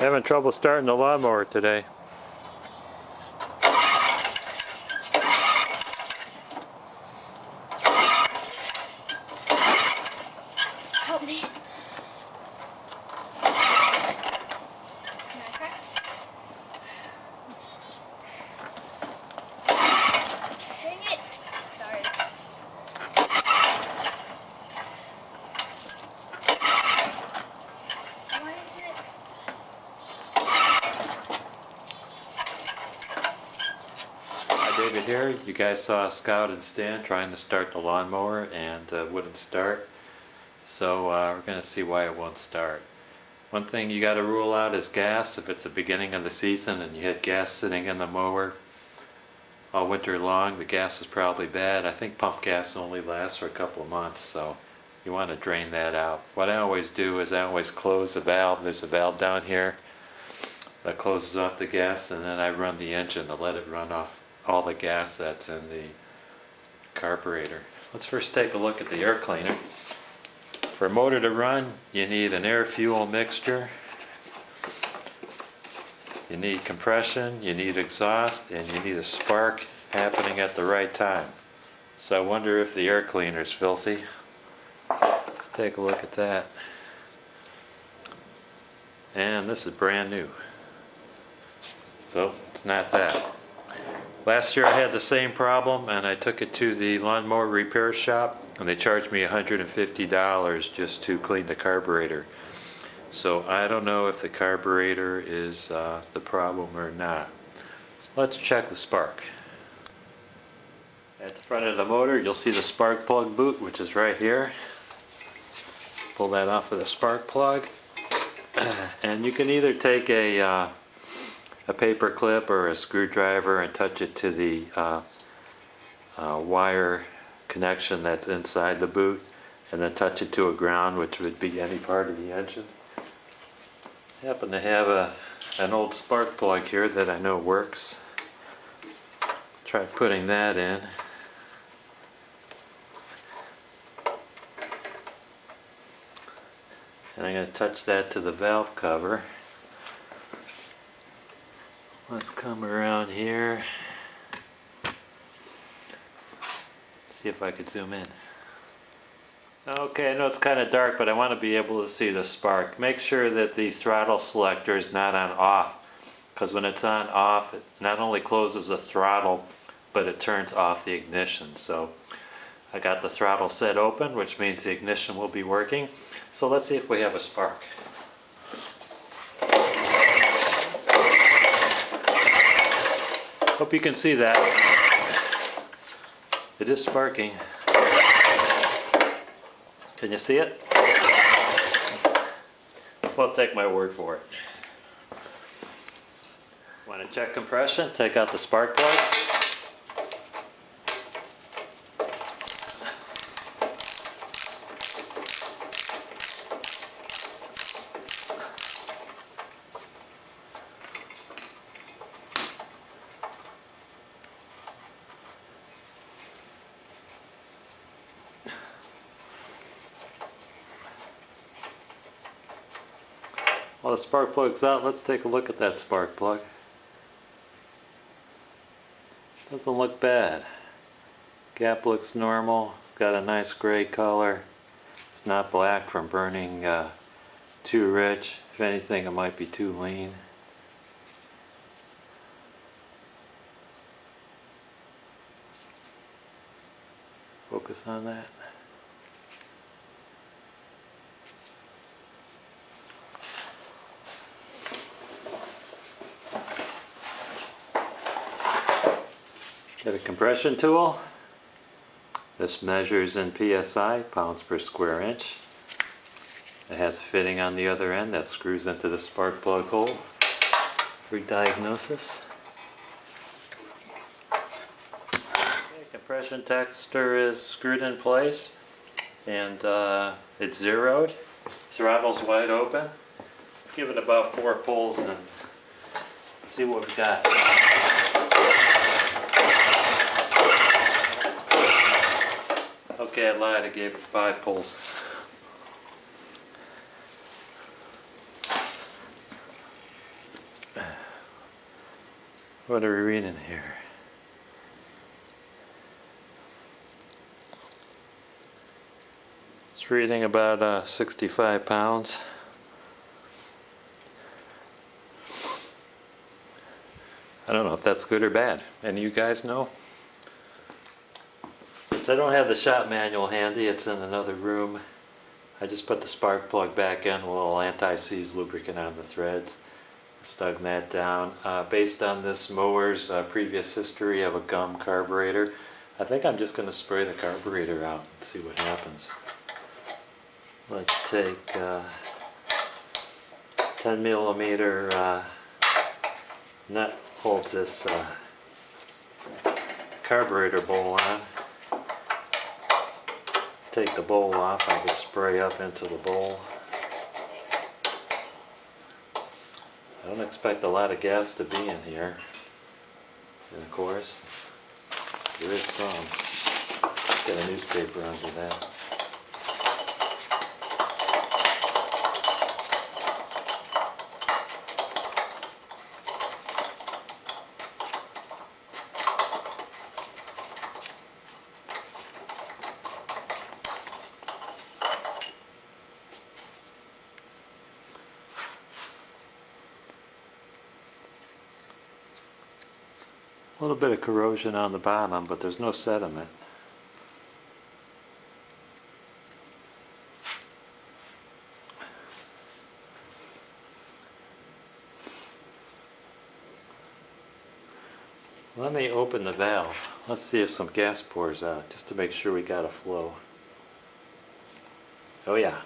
Having trouble starting the lawnmower today. Help me. Dang it. Sorry. Why is it? Hi, David here. You guys saw Scout and Stan trying to start the lawnmower and wouldn't start. So we're going to see why it won't start. One thing you got to rule out is gas. If it's the beginning of the season and you had gas sitting in the mower all winter long, the gas is probably bad. I think pump gas only lasts for a couple of months, so you want to drain that out. What I always do is I always close the valve. There's a valve down here that closes off the gas, and then I run the engine to let it run off all the gas that's in the carburetor. Let's first take a look at the air cleaner. For a motor to run, you need an air-fuel mixture, you need compression, you need exhaust, and you need a spark happening at the right time. So I wonder if the air cleaner is filthy. Let's take a look at that. And this is brand new. So it's not that. Last year I had the same problem and I took it to the lawnmower repair shop and they charged me $150 just to clean the carburetor. So I don't know if the carburetor is the problem or not. Let's check the spark. At the front of the motor you'll see the spark plug boot, which is right here. Pull that off with a spark plug. And you can either take a paper clip or a screwdriver and touch it to the wire connection that's inside the boot, and then touch it to a ground, which would be any part of the engine. I happen to have an old spark plug here that I know works. Try putting that in. And I'm going to touch that to the valve cover. Let's come around here. See if I could zoom in. Okay, I know it's kind of dark, but I want to be able to see the spark. Make sure that the throttle selector is not on off, because when it's on off, it not only closes the throttle, but it turns off the ignition. So I got the throttle set open, which means the ignition will be working. So let's see if we have a spark. Hope you can see that. It is sparking. Can you see it? Well, take my word for it. Want to check compression? Take out the spark plug. While the spark plug's out, let's take a look at that spark plug. Doesn't look bad. Gap looks normal. It's got a nice gray color. It's not black from burning too rich. If anything, it might be too lean. Focus on that. Get a compression tool. This measures in PSI, pounds per square inch. It has a fitting on the other end that screws into the spark plug hole for diagnosis. Okay, compression tester is screwed in place and it's zeroed. Throttle's wide open. Give it about 4 pulls and see what we've got. Okay, I lied, I gave it 5 pulls. What are we reading here? It's reading about 65 pounds. I don't know if that's good or bad. Any of you guys know? Since I don't have the shop manual handy, it's in another room. I just put the spark plug back in, a little anti-seize lubricant on the threads. Snug that down. Based on this mower's previous history of a gum carburetor, I think I'm just going to spray the carburetor out and see what happens. Let's take 10 millimeter nut holds this carburetor bowl on. Take the bowl off, I can spray up into the bowl. I don't expect a lot of gas to be in here. And of course, there is some. Get a newspaper under that. A little bit of corrosion on the bottom, but there's no sediment. Let me open the valve. Let's see if some gas pours out, just to make sure we got a flow. Oh yeah.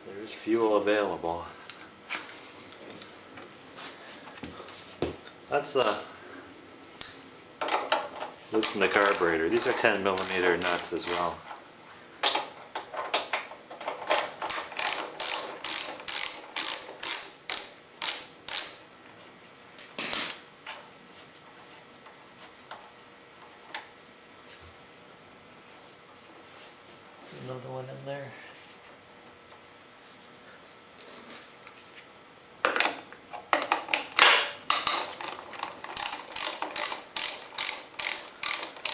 There's fuel available. Let's loosen the carburetor. These are 10 millimeter nuts as well. Another one in there.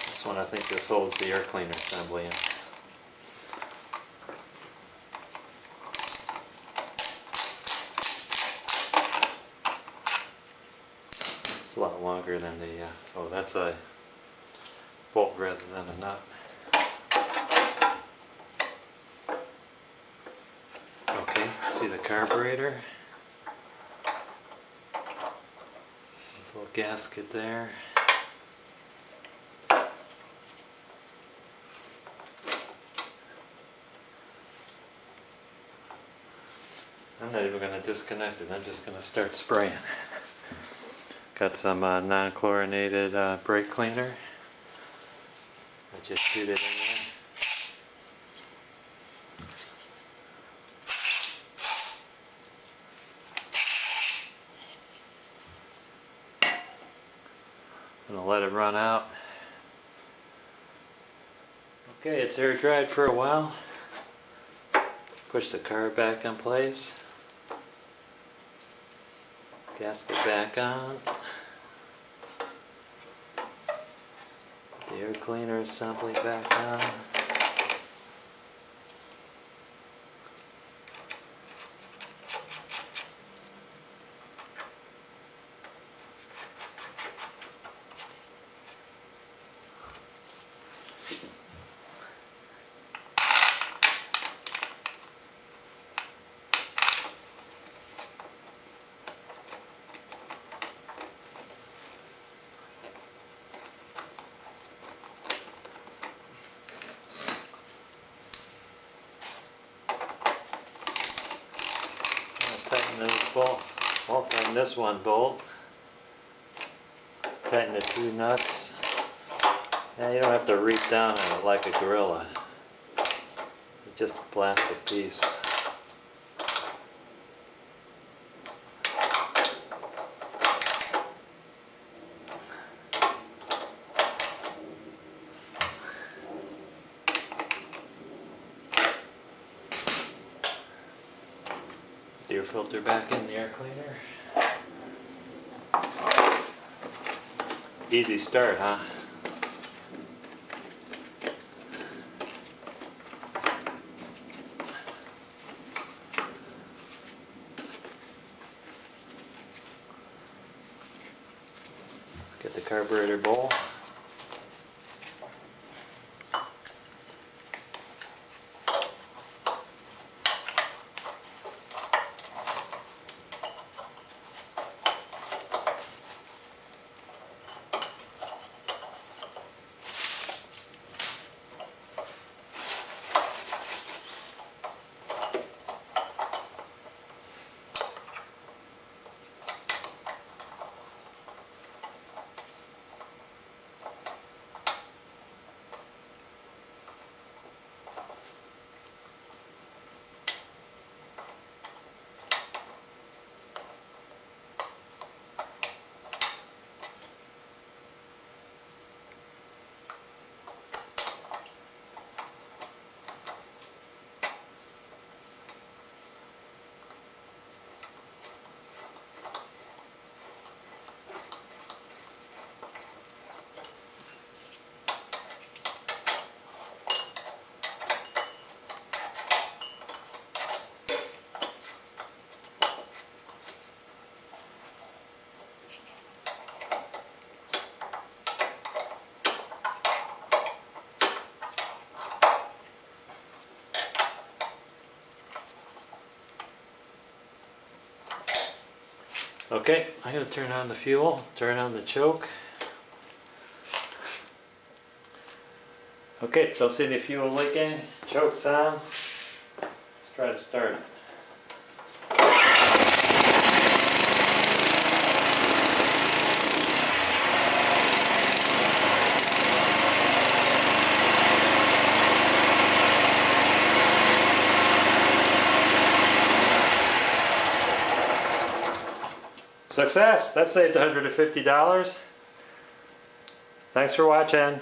This one, I think this holds the air cleaner assembly in. It's a lot longer than the, oh, that's a bolt rather than a nut. Okay, see the carburetor. This little gasket there. I'm not even going to disconnect it, I'm just going to start spraying. Got some non-chlorinated brake cleaner. I just shoot it in there. I'm going to let it run out. Okay, it's air dried for a while. Push the car back in place. Gasket back on. The air cleaner assembly back on. Tighten this bolt. Well, tighten this one bolt. Tighten the two nuts. Yeah, you don't have to reach down on it like a gorilla. It's just a plastic piece. Air filter back in the air cleaner. Easy start, huh? Get the carburetor bowl. Okay, I'm going to turn on the fuel, turn on the choke. Okay, don't see any fuel leaking, choke's on. Let's try to start it. Success! That saved $150. Thanks for watching.